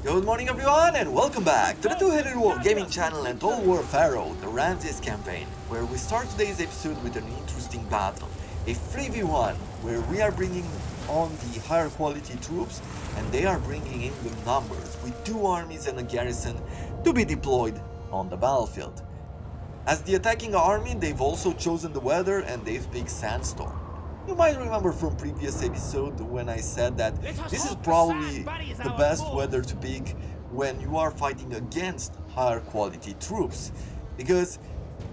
Good morning everyone and welcome back to the Two-Headed Wolf gaming channel and Total War Pharaoh, the Ramsses campaign, where we start today's episode with an interesting battle, a 3v1, where we are bringing on the higher quality troops and they are bringing in the numbers with 2 armies and a garrison to be deployed on the battlefield. As the attacking army, they've also chosen the weather and they've picked sandstorm. You might remember from previous episode when I said that this is probably the best weather to pick when you are fighting against higher quality troops, because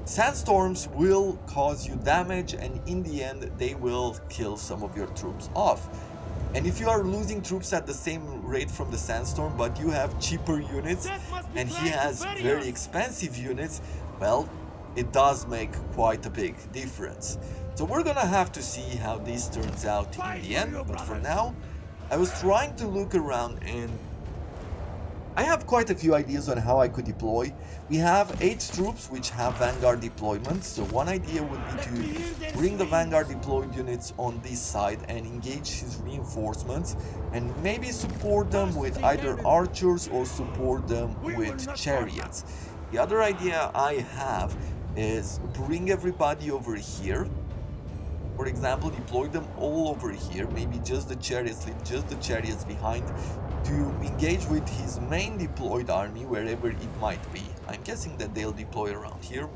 sandstorms will cause you damage and in the end they will kill some of your troops off. And if you are losing troops at the same rate from the sandstorm but you have cheaper units and he has very expensive units, well, it does make quite a big difference. So we're gonna have to see how this turns out in the end, but for now, I was trying to look around and I have quite a few ideas on how I could deploy. We have 8 troops which have vanguard deployments, so one idea would be to bring the vanguard deployed units on this side and engage his reinforcements and maybe support them with either archers or support them with chariots. The other idea I have is bring everybody over here. For example, deploy them all over here, maybe just the chariots, leave just the chariots behind to engage with his main deployed army wherever it might be. I'm guessing that they'll deploy around here.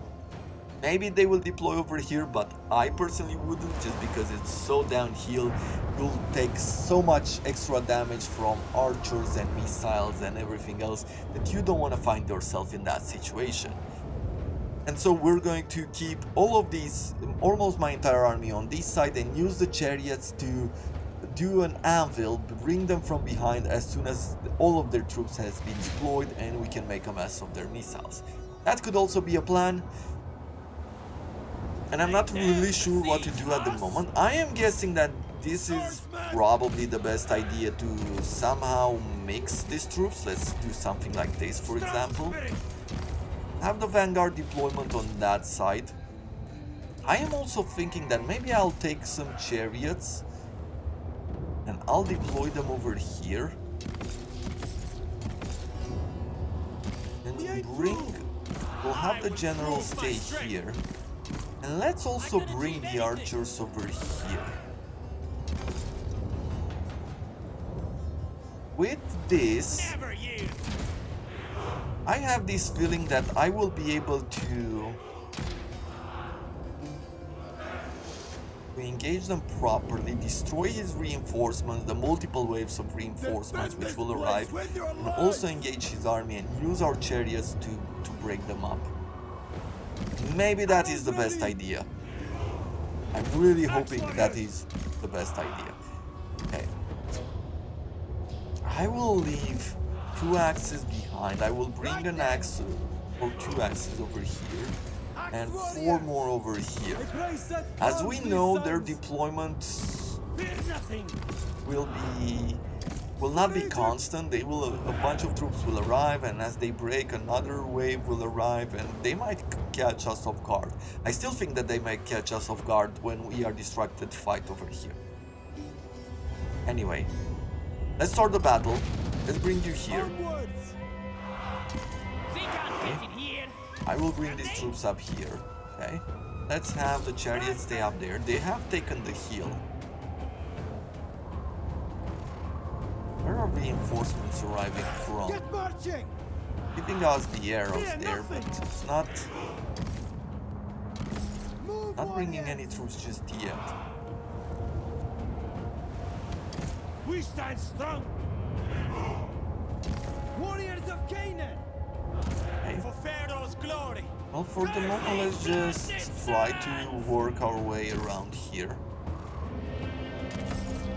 Maybe they will deploy over here, but I personally wouldn't, just because it's so downhill. You'll take so much extra damage from archers and missiles and everything else that you don't want to find yourself in that situation. And so we're going to keep all of these, almost my entire army on this side, and use the chariots to do an anvil, bring them from behind as soon as all of their troops has been deployed and we can make a mess of their missiles. That could also be a plan. And I'm not really sure what to do at the moment. I am guessing that this is probably the best idea to somehow mix these troops. Let's do something like this, for example. Have the vanguard deployment on that side. I am also thinking that maybe I'll take some chariots and I'll deploy them over here and we'll have the general stay here, and let's also bring the archers over here. With this, I have this feeling that I will be able to engage them properly, destroy his reinforcements, the multiple waves of reinforcements which will arrive, and also engage his army and use our chariots to break them up. Maybe that is the best idea. I'm really hoping that is the best idea. Okay. I will leave 2 axes behind. I will bring an axe or 2 axes over here and 4 more over here. As we know, their deployments will not be constant. A bunch of troops will arrive, and as they break, another wave will arrive and they might catch us off guard. I still think that they might catch us off guard when we are distracted to fight over here. Anyway, let's start the battle. Let's bring you here. Okay. I will bring these troops up here. Okay. Let's have the chariots stay up there. They have taken the hill. Where are reinforcements arriving from? Giving us the arrows there, but it's not bringing any troops just yet. We stand strong. Warriors of Canaan. Okay. For Pharaoh's glory. Well, for the moment, let's just try to work our way around here.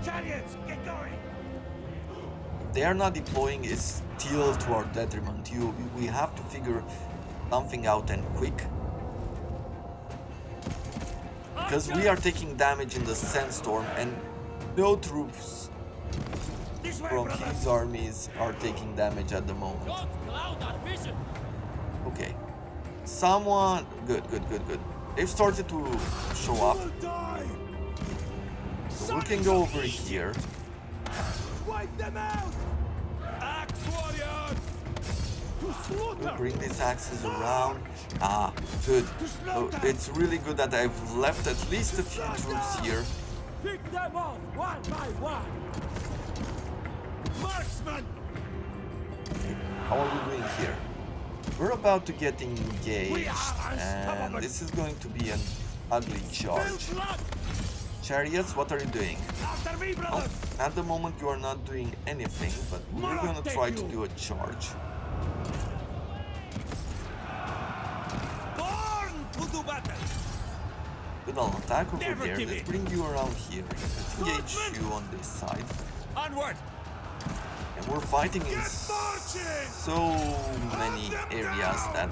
Chariots, get going. If they are not deploying, is still to our detriment. We have to figure something out, and quick. Because we are taking damage in the sandstorm and no troops from his armies are taking damage at the moment. Okay. Someone... Good. They've started to show up. So we can go over here. Wipe them out! Axe warrior! To We'll slaughter! bring these axes around. Ah, good. Oh, it's really good that I've left at least a few troops here. Pick them off one by one! Marksman! How are we doing here? We're about to get We engaged, are and unstoppable. this is going to be an ugly charge. Build blood! Chariots, what are you doing? After me, Well, brothers! at the moment you are not doing anything, but we're gonna try to do a charge. Born to do battle! Good old attack over Never there. give Let's in. bring you around here. Let's engage Swordsman! you on this side. Onward! And we're fighting in Get marching! so many areas that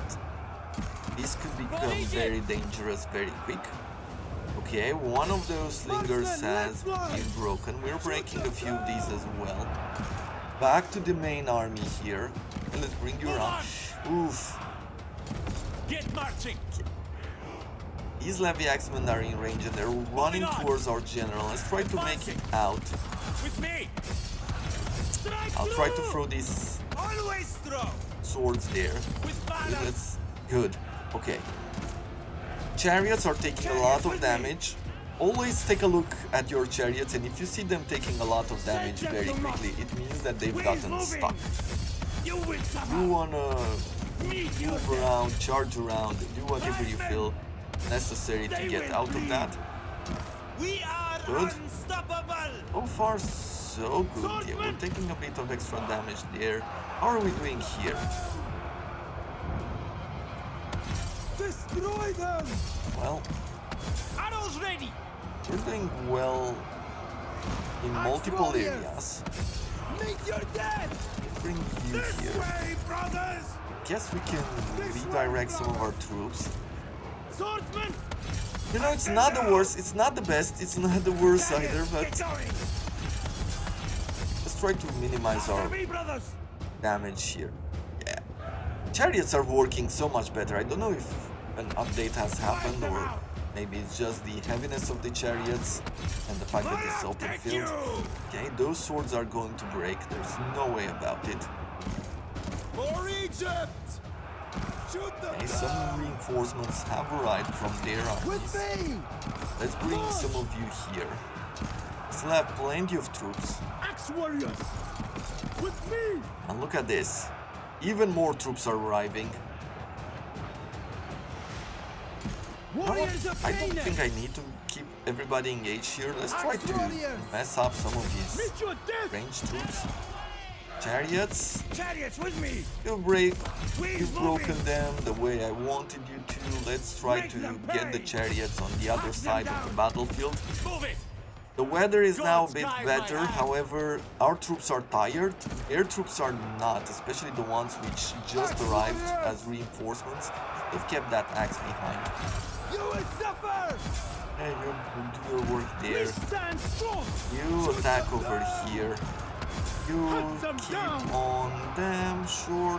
this could become very dangerous very quick. Okay, one of those slingers has been broken. We're breaking a few of these as well. Back to the main army here. And let's bring you around. Oof. Get marching! These Levy Axemen are in range and they're running towards our general. Let's try to make it out. With me! Strike I'll try to through! throw these Always throw! swords there. With Good, valor! let's good. Okay. Chariots are taking a lot of damage. Always take a look at your chariots, and if you see them taking a lot of damage very quickly, it means that they've gotten stuck. You will suffer! You wanna Meet your move around, charge around, do whatever you feel necessary to They get will out of bleed. that. We are Good. unstoppable! So far, so good. Yeah, we're taking a bit of extra damage there. How are we doing here? Destroy them! Well, Arrows ready! we're doing well in multiple areas. Meet your death! Let's bring you This here. way, brothers! Guess we can redirect some of our troops. Swordsman! You know, it's not the worst, it's not the best, it's not the worst either, Get but going! let's try to minimize our After me, brothers! damage here. Yeah. Chariots are working so much better. I don't know if an update has happened or maybe it's just the heaviness of the chariots and the fact that it's open Take field. you! Okay, those swords are going to break. There's no way about it. For Egypt! Shoot them Okay, some reinforcements have arrived from their armies. me! Let's bring some of you here. We still have plenty of troops. Axe warriors! With me! And look at this. Even more troops are arriving. You know what? Warriors of I don't Canaan! think I need to keep everybody engaged here. Let's try to Warriors! mess up some of these Meet your death! ranged troops. Chariots, Chariots with me! you've broken them the way I wanted you to. Let's try Make to them get the pay! chariots on the other Knock them side of the down! battlefield. Move it! The weather is now a God's bit guide my better, hand. however, our troops are tired. Their troops are not, especially the ones which just arrived as reinforcements. They've kept that axe behind. You will suffer! Hey, you do your work We there. stand strong! You attack over here. You Hunt them keep down. on them, sure.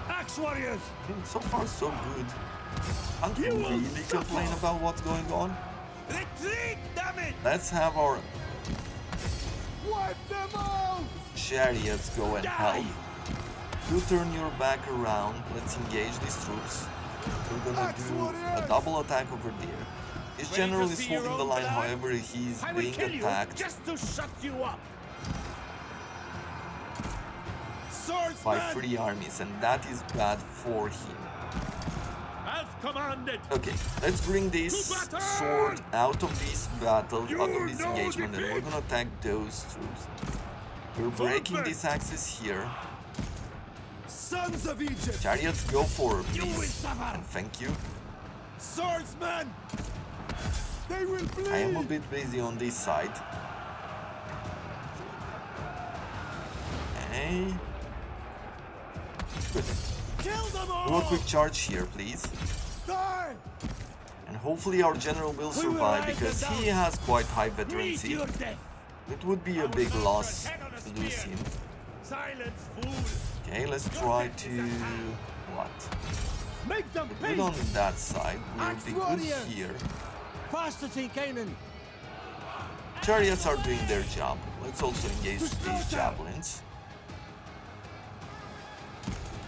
Axe warriors! So far, so good. Can't You will really complain suffer. about what's going on. Retreat, damn it! Let's have our Wipe them out! chariots go and Die. help. You turn your back around. Let's engage these troops. We're gonna Axe do a warriors. double attack over there. This Ready general to is see your holding the own line, blood? however, he's I will being kill you attacked just to shut you up! by Swordsman! 3 armies, and that is bad for him. As commanded! Okay, let's bring this To battle! sword out of this battle, You out of this know engagement, and we're defeat! gonna attack those troops. We're breaking Swordsman! these axes here. Sons of Egypt! Chariots, go for it, You will please. suffer! And thank you. Swordsman! They will bleed! I am a bit busy on this side. Okay. Good. Kill them all! Do a quick charge here, please. Die! And hopefully our general will will survive ride because them he down. has quite high Meet veterancy. your death! It would be a big loss to lose him. Silence, fool! Okay, let's try to... what? Make them We're good on that side. We'll Axe be good warriors. here. Faster to Canaan! Chariots are doing their job. Let's also engage To these slaughter. javelins.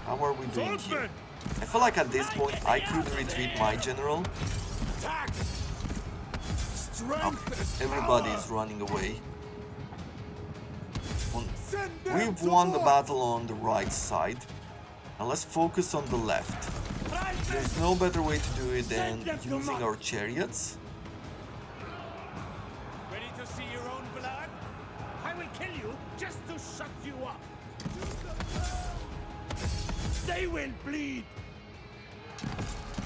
How are we doing here? Swordsman! I feel like at this point I could retreat my general. Attack! Oh, Strength is everybody power! is running away. Send them We've to won the war! battle on the right side. Now let's focus on the left. There's no better way to do it than using our chariots. Ready to see your own blood? I will kill you just to shut you up. They will bleed.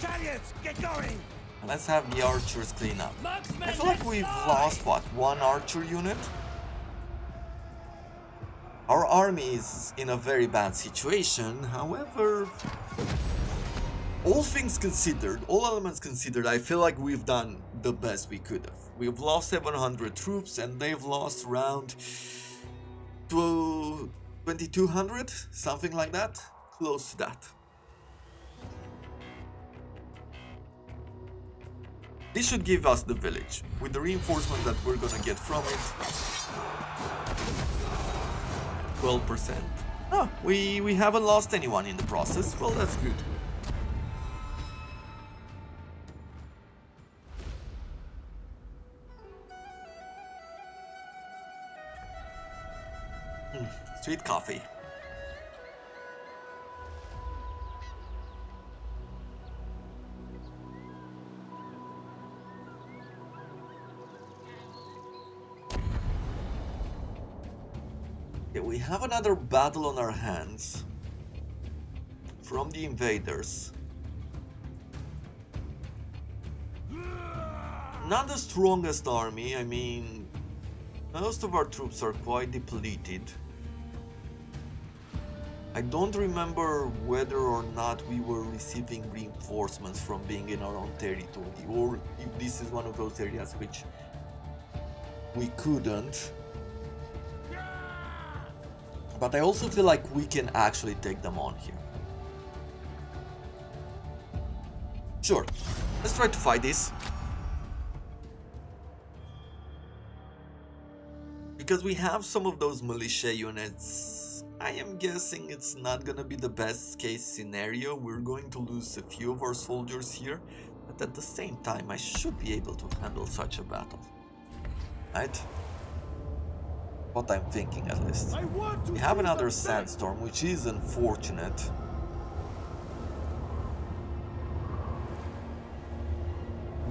Chariots, get going. And let's have the archers clean up. I feel like we've lost, what, one archer unit? Our army is in a very bad situation, however, all things considered, all elements considered, I feel like we've done the best we could have. We've lost 700 troops and they've lost around 2200, something like that, close to that. This should give us the village, with the reinforcement that we're gonna get from it. 12%. Oh, we haven't lost anyone in the process. Well, that's good. Sweet coffee. We have another battle on our hands from the invaders. Not the strongest army, I mean, most of our troops are quite depleted. I don't remember whether or not we were receiving reinforcements from being in our own territory, or if this is one of those areas which we couldn't. But I also feel like we can actually take them on here. Sure, let's try to fight this. Because we have some of those militia units, I am guessing it's not gonna be the best case scenario. We're going to lose a few of our soldiers here, but at the same time I should be able to handle such a battle. Right? What I'm thinking at least. We have another sandstorm, which is unfortunate.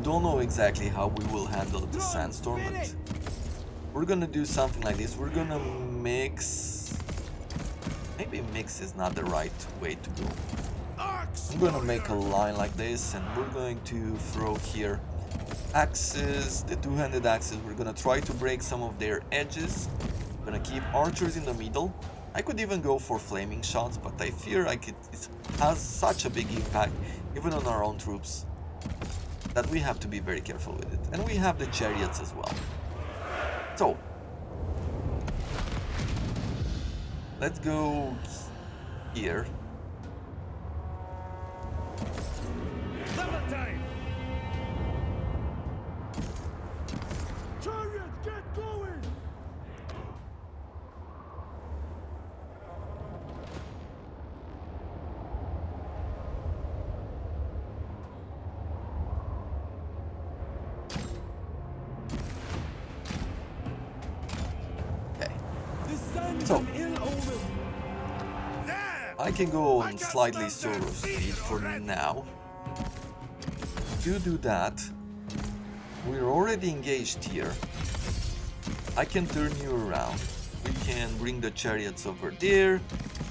Don't know exactly how we will handle the sandstorm, but we're gonna do something like this. We're gonna mix. Maybe mix is not the right way to go. I'm gonna make a line like this, and we're going to throw here axes, the two-handed axes. We're gonna try to break some of their edges. I'm gonna keep archers in the middle. I could even go for flaming shots, but I fear it has such a big impact, even on our own troops, that we have to be very careful with it. And we have the chariots as well. So, let's go here. Chariots, get going! So, I can go on slightly slower speed for now. You do that. We're already engaged here. I can turn you around. We can bring the chariots over there.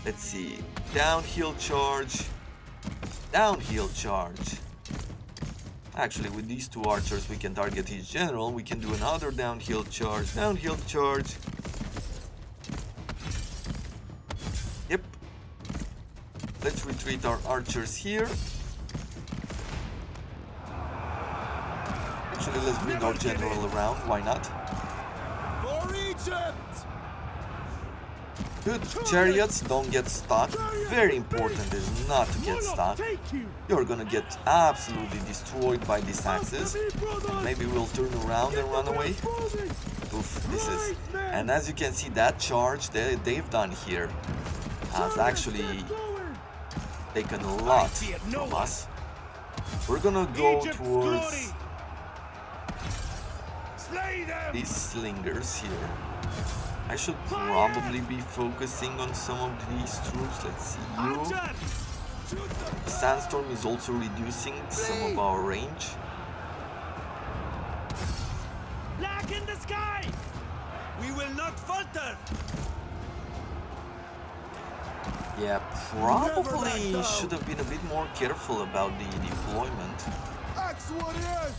Let's see. Downhill charge. Downhill charge. Actually, with these two archers, we can target his general. We can do another downhill charge. Downhill charge. Yep. Let's retreat our archers here. Actually, let's bring our general around. Why not? For Egypt! Good. Chariots don't get stuck. Very important is not to get stuck. You're gonna get absolutely destroyed by these axes. And maybe we'll turn around and run away. Oof, this is... And as you can see, that charge they've done here has actually taken a lot from us. We're gonna go towards these slingers here. I should probably be focusing on some of these troops. Let's see you. The sandstorm is also reducing some of our range. Black in the sky! We will not falter! Yeah, probably should have been a bit more careful about the deployment. Axe warriors!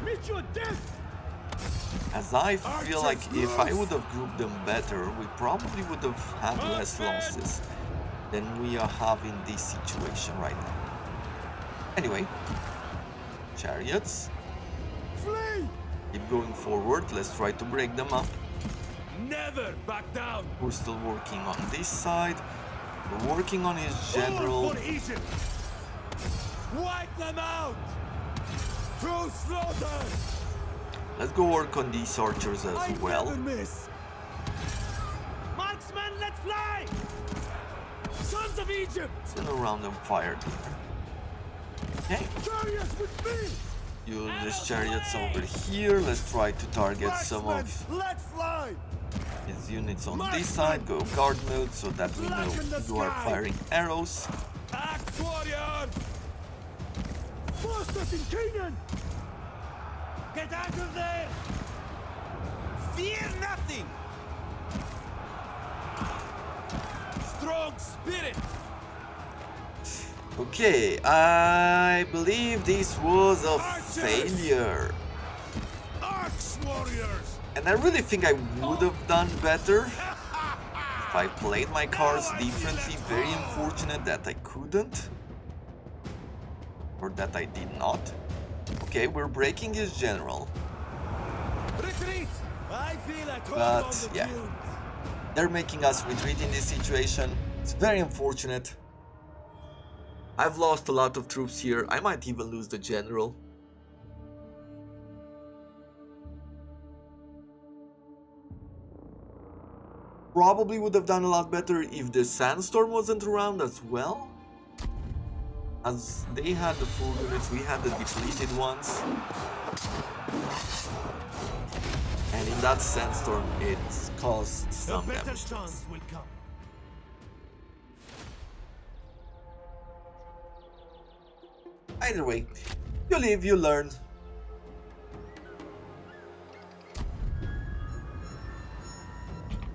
Meet your death! As I feel like if I would have grouped them better, we probably would have had less losses than we are having this situation right now. Anyway, chariots. Flee! Keep going forward, let's try to break them up. Never back down! We're still working on this side. We're working on his general. All for Egypt! Wipe them out! Through slaughter! Let's go work on these archers as well. Never miss. Marksmen, let's fly! Sons of Egypt! Send a round of fire there. Okay. Chariots with me! Use these chariots over here. Let's try to target some of let's fly! his units on this side. Go guard mode so that we know you are firing arrows. Axe warrior! Force us in Canaan! Get out of there! Fear nothing! Strong spirit! Okay, I believe this was a failure. Axe warriors! And I really think I would have done better if I played my cards differently. Very unfortunate that I couldn't. Or that I did not. Okay, we're breaking his general. Retreat! I feel at home But, on the yeah. dunes. They're making us retreat in this situation. It's very unfortunate. I've lost a lot of troops here. I might even lose the general. Probably would have done a lot better if the sandstorm wasn't around as well. As they had the full units, we had the depleted ones. And in that sandstorm, it caused some A better damage. chance will come. Either way, you live, you learn.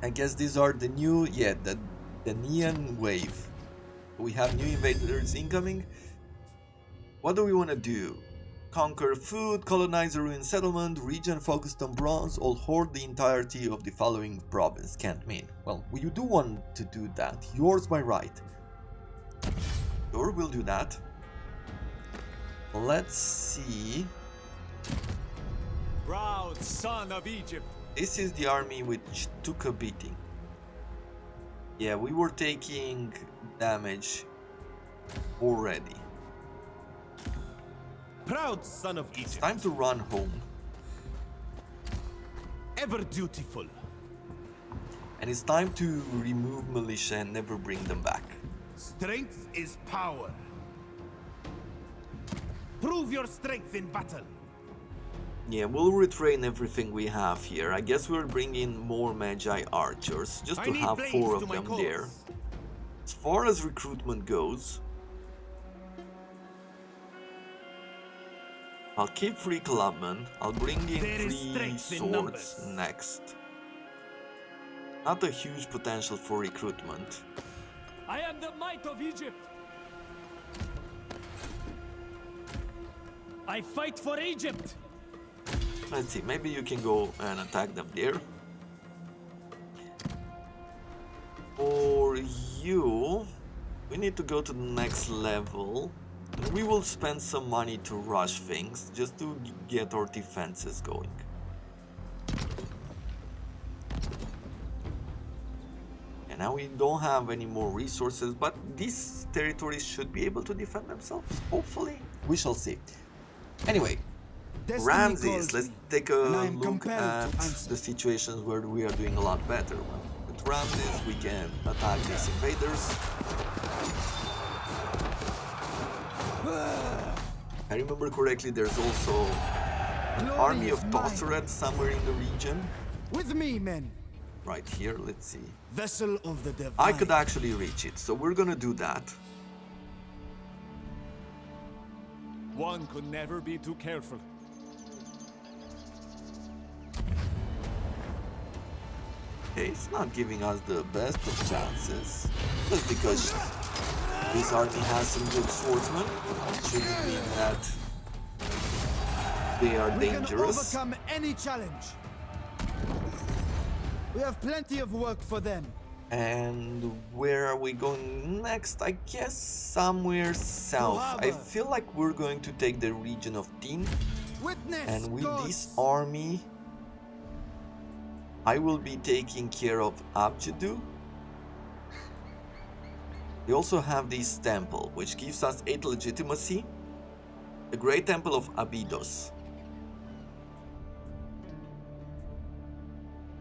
I guess these are the new, the neon wave. We have new invaders incoming. What do we want to do? Conquer food, colonize a ruined settlement, region focused on bronze, or hoard the entirety of the following province. Can't mean. Well, we do want to do that. Yours by right. Sure, we'll do that. Let's see. Proud son of Egypt. This is the army which took a beating. Yeah, we were taking damage already. Proud son of It's Egypt. time to run home. Ever dutiful. And it's time to remove militia and never bring them back. Strength is power. Prove your strength in battle. Yeah, we'll retrain everything we have here. I guess we'll bring in more Magi archers, just to have 4 of them there. As far as recruitment goes, I'll keep 3 clubmen. I'll bring in 3 swords next. Not a huge potential for recruitment. I am the might of Egypt. I fight for Egypt. Let's see, maybe you can go and attack them there. For you, we need to go to the next level. And we will spend some money to rush things, just to get our defenses going. And now we don't have any more resources, but these territories should be able to defend themselves, hopefully. We shall see. Anyway, Ramsses, let's take a look at the situations where we are doing a lot better. Well, the with Ramsses, we can attack these invaders. If I remember correctly, there's also an army of Tosseret somewhere in the region. With me, men. Right here, let's see. Vessel of the divine. I could actually reach it, so we're gonna do that. One could never be too careful. Okay, it's not giving us the best of chances. Just because this army has some good swordsmen, shouldn't mean that they are dangerous. We can overcome any challenge. We have plenty of work for them. And where are we going next? I guess somewhere south. I feel like we're going to take the region of Tin. Witness, and with gods. this army, I will be taking care of Abjudu. We also have this temple, which gives us 8 legitimacy. The Great Temple of Abydos.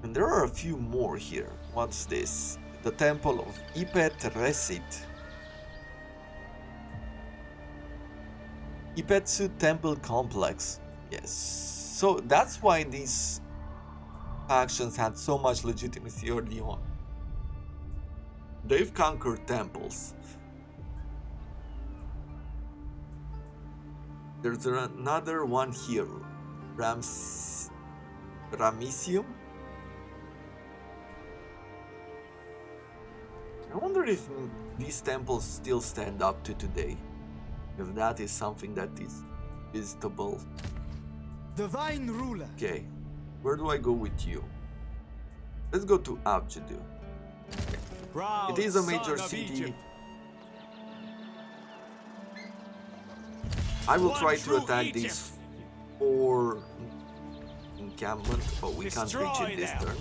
And there are a few more here. What's this? The Temple of Ipet Resit. Ipetsu Temple Complex. Yes. So that's why these factions had so much legitimacy early on. They've conquered temples. There's another one here. Ramesium. I wonder if these temples still stand up to today. If that is something that is visitable. Divine ruler. Okay, where do I go with you? Let's go to Abjudu. It is a major city. I will try to attack these 4 encampments, but we can't reach it this turn.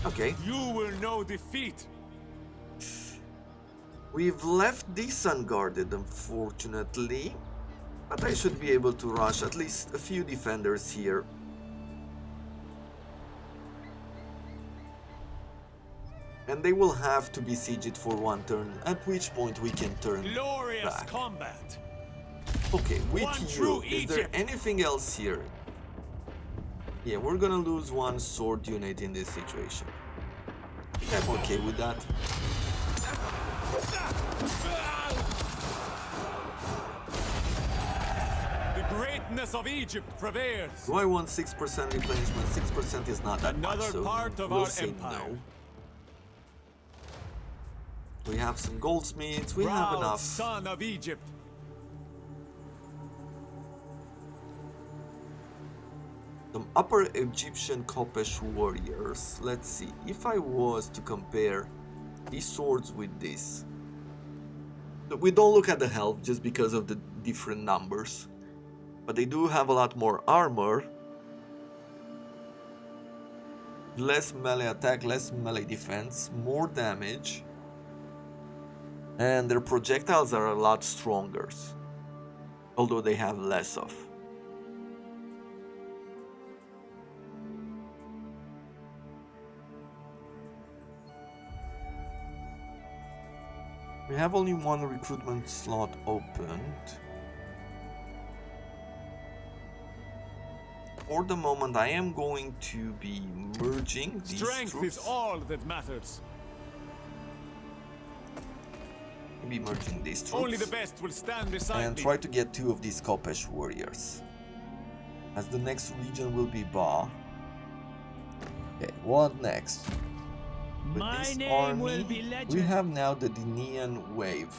Okay. You will know defeat. We've left this unguarded, unfortunately, but I should be able to rush at least a few defenders here. And they will have to besiege it for 1 turn, at which point we can turn Glorious back. combat. Okay, with One you, true is there Egypt. anything else here? Yeah, we're gonna lose 1 sword unit in this situation. I think I'm okay with that. The greatness of Egypt prevails. Do I want 6% replenishment? 6% is not that Another much, so part of we'll our say empire. no. We have some goldsmiths, we have Proud enough. son of Egypt. Some Upper Egyptian Kopesh warriors. Let's see, if I was to compare these swords with this. We don't look at the health just because of the different numbers. But they do have a lot more armor. Less melee attack, less melee defense, more damage. And their projectiles are a lot stronger. Although they have less of. We have only 1 recruitment slot opened. For the moment, I am going to be merging these Strength troops. is all that matters. Be merging these troops. Only the best will stand beside and me. try to get 2 of these Kopesh warriors. As the next region will be Ba. Okay, what next? With My this name will army, be legend. we have now the Dinian wave.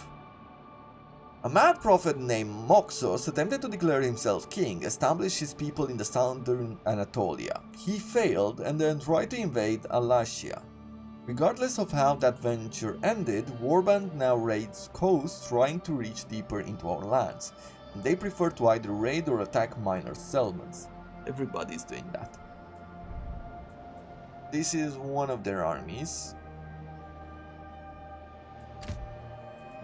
A mad prophet named Moxos attempted to declare himself king, establish his people in the southern Anatolia. He failed and then tried to invade Alashia. Regardless of how that venture ended, Warband now raids coasts trying to reach deeper into our lands, and they prefer to either raid or attack minor settlements. Everybody's doing that. This is one of their armies.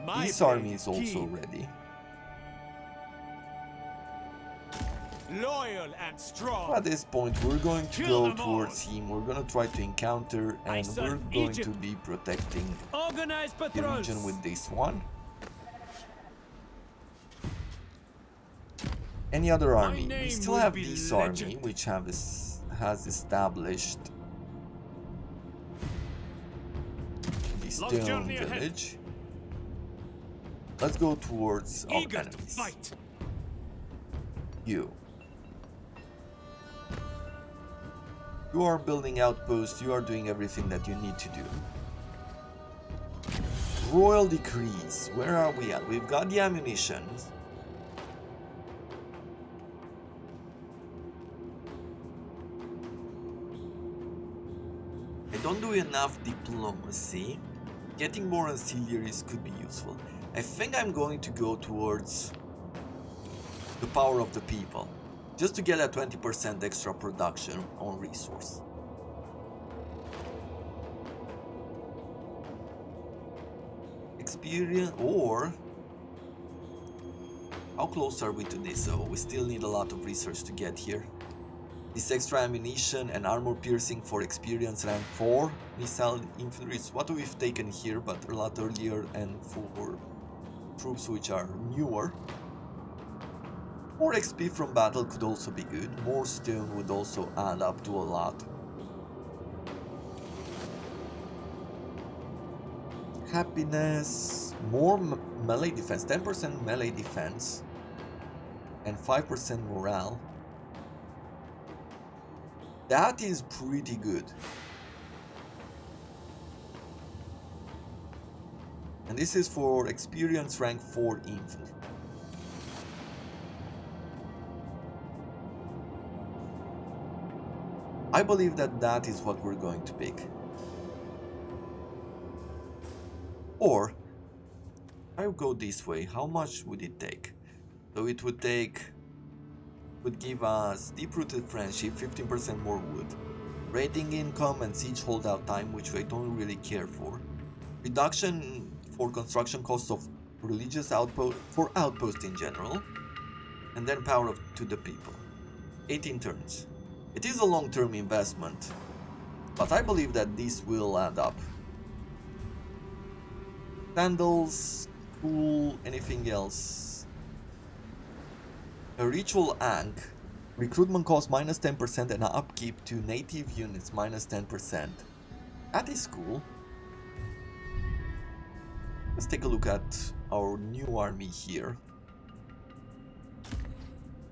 My This blade army is also keen. ready. loyal and strong. At this point, we're going to Kill go them towards him. We're going to try to encounter, and serve we're going Egypt. to be protecting Organize the patrols. region with this one. Any other army? We name still will have be this legend. army, which has established the Long stone journey ahead. village. Let's go towards our Eager to enemies. fight. You are building outposts, you are doing everything that you need to do. Royal decrees, where are we at? We've got the ammunition. I don't do enough diplomacy. Getting more auxiliaries could be useful. I think I'm going to go towards the power of the people, just to get a 20% extra production on resource. Experience, or how close are we to this? So we still need a lot of research to get here. This extra ammunition and armor piercing for experience rank 4 missile infantry is what we've taken here, but a lot earlier, and for troops which are newer. More XP from battle could also be good. More stone would also add up to a lot. Happiness, more melee defense, 10% melee defense, and 5% morale. That is pretty good. And this is for experience rank 4 infantry. I believe that that is what we're going to pick. Or I would go this way. How much would it take? So it would give us deep-rooted friendship, 15% more wood, raiding income and siege holdout time, which I don't really care for, reduction for construction costs of religious outpost for outposts in general, and then power to the people. 18 turns. It is a long-term investment, but I believe that this will add up. Sandals, cool, anything else? A ritual ankh. Recruitment cost minus 10% and upkeep to native units minus 10%. That is cool. Let's take a look at our new army here.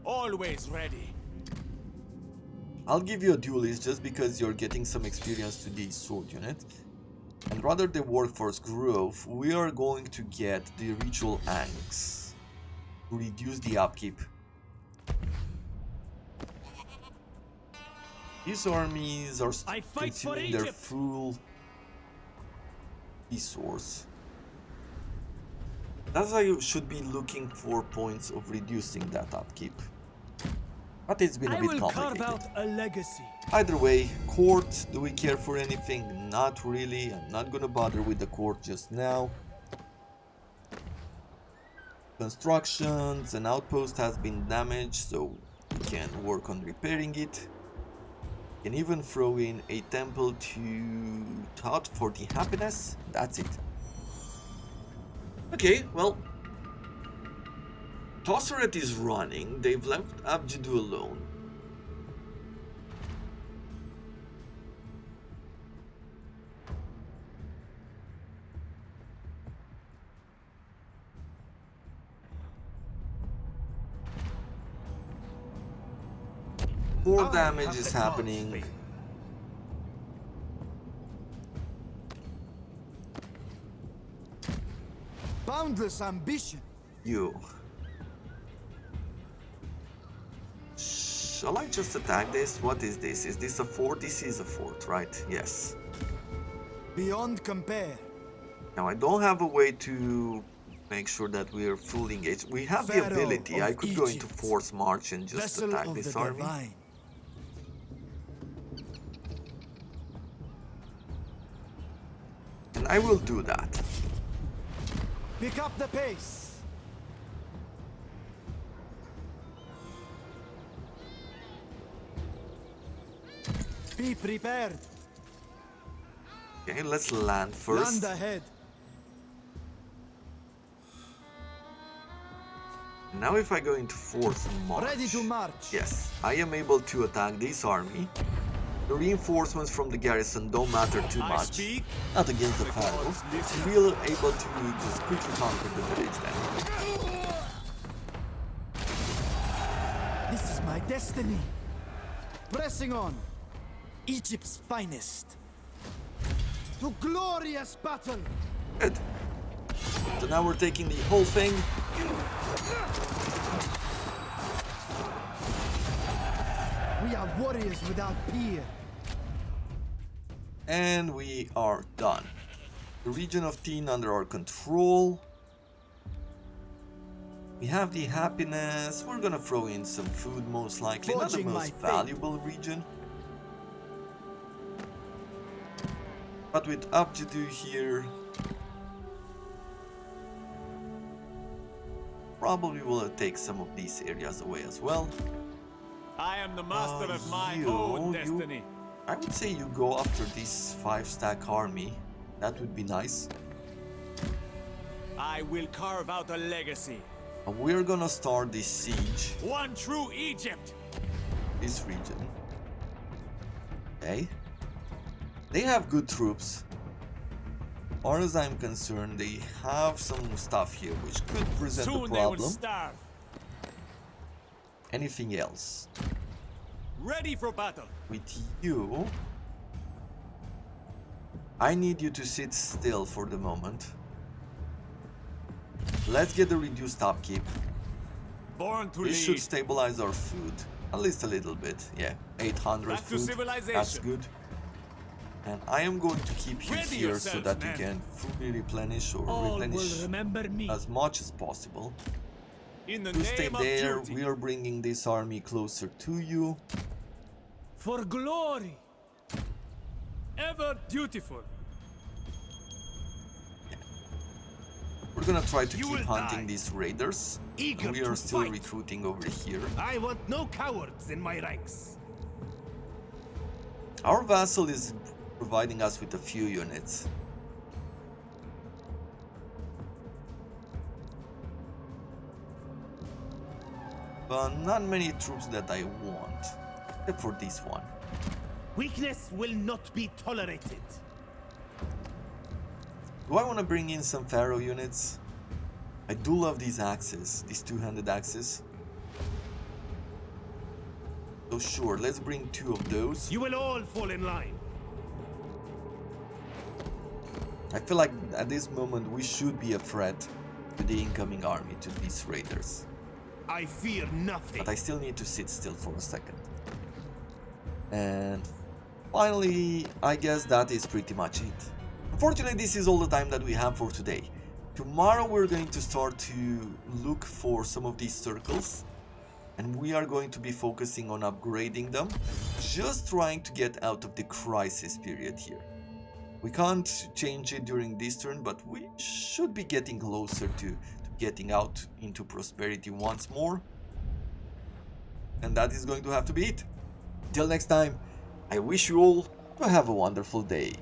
Always ready. I'll give you a duelist just because you're getting some experience to the sword unit. And rather than workforce growth, we are going to get the ritual ankhs to reduce the upkeep. These armies are consuming their full resource. That's why you should be looking for points of reducing that upkeep. But it's been a bit complicated. Carve out a legacy. Either way, court, do we care for anything? Not really. I'm not gonna bother with the court just now. Constructions, an outpost has been damaged, so we can work on repairing it. Can even throw in a temple to Thoth for the happiness. That's it. Okay, well, Tosseret is running. They've left Abjudu alone. More damage is happening. Boundless ambition. You. Shall I just attack this? What is this? Is this a fort? This is a fort, right? Yes. Beyond compare. Now I don't have a way to make sure that we are fully engaged. We have the Pharaoh ability. I of could go into Egypt, force march and just Vessel attack of this the army. divine. And I will do that. Pick up the pace. Be prepared. Okay, let's land first. Land ahead. Now if I go into force march. Ready to march. Yes, I am able to attack this army. The reinforcements from the garrison don't matter too much. Not against the Pharaoh. We're able to just quickly conquer the village then. This is my destiny. Pressing on. Egypt's finest. To glorious battle. Good. So now we're taking the whole thing. We are warriors without peer. And we are done. The region of Teen under our control. We have the happiness. We're gonna throw in some food most likely. Not the Forging most my valuable region. But with Abjadu here, probably will take some of these areas away as well. I am the master of my own destiny. I would say you go after this 5-stack army. That would be nice. I will carve out a legacy. And we're gonna start this siege. One true Egypt. This region. Okay. They have good troops. As far as I'm concerned, they have some stuff here which could present Soon a they will problem. starve. Anything else? Ready for battle. With you, I need you to sit still for the moment. Let's get the reduced upkeep. Born to This lead. should stabilize our food. At least a little bit. Yeah, 800 Back to food. civilization. That's good. And I am going to keep you Ready here so yourselves, that you men. can fully replenish or All replenish will remember me. as much as possible. In the You stay name of there. duty. We are bringing this army closer to you. For glory. Ever dutiful. We're gonna try to You keep will hunting die. these raiders. Eager We to are still fight. recruiting over here. I want no cowards in my ranks. Our vassal is providing us with a few units. But not many troops that I want, except for this one. Weakness will not be tolerated. Do I want to bring in some Pharaoh units? I do love these axes, these two-handed axes. So sure, let's bring 2 of those. You will all fall in line. I feel like at this moment we should be a threat to the incoming army, to these raiders. I fear nothing. But I still need to sit still for a second. And finally, I guess that is pretty much it. Unfortunately, this is all the time that we have for today. Tomorrow we're going to start to look for some of these circles. And we are going to be focusing on upgrading them. Just trying to get out of the crisis period here. We can't change it during this turn, but we should be getting closer to getting out into prosperity once more. And that is going to have to be it. Till next time, I wish you all to have a wonderful day.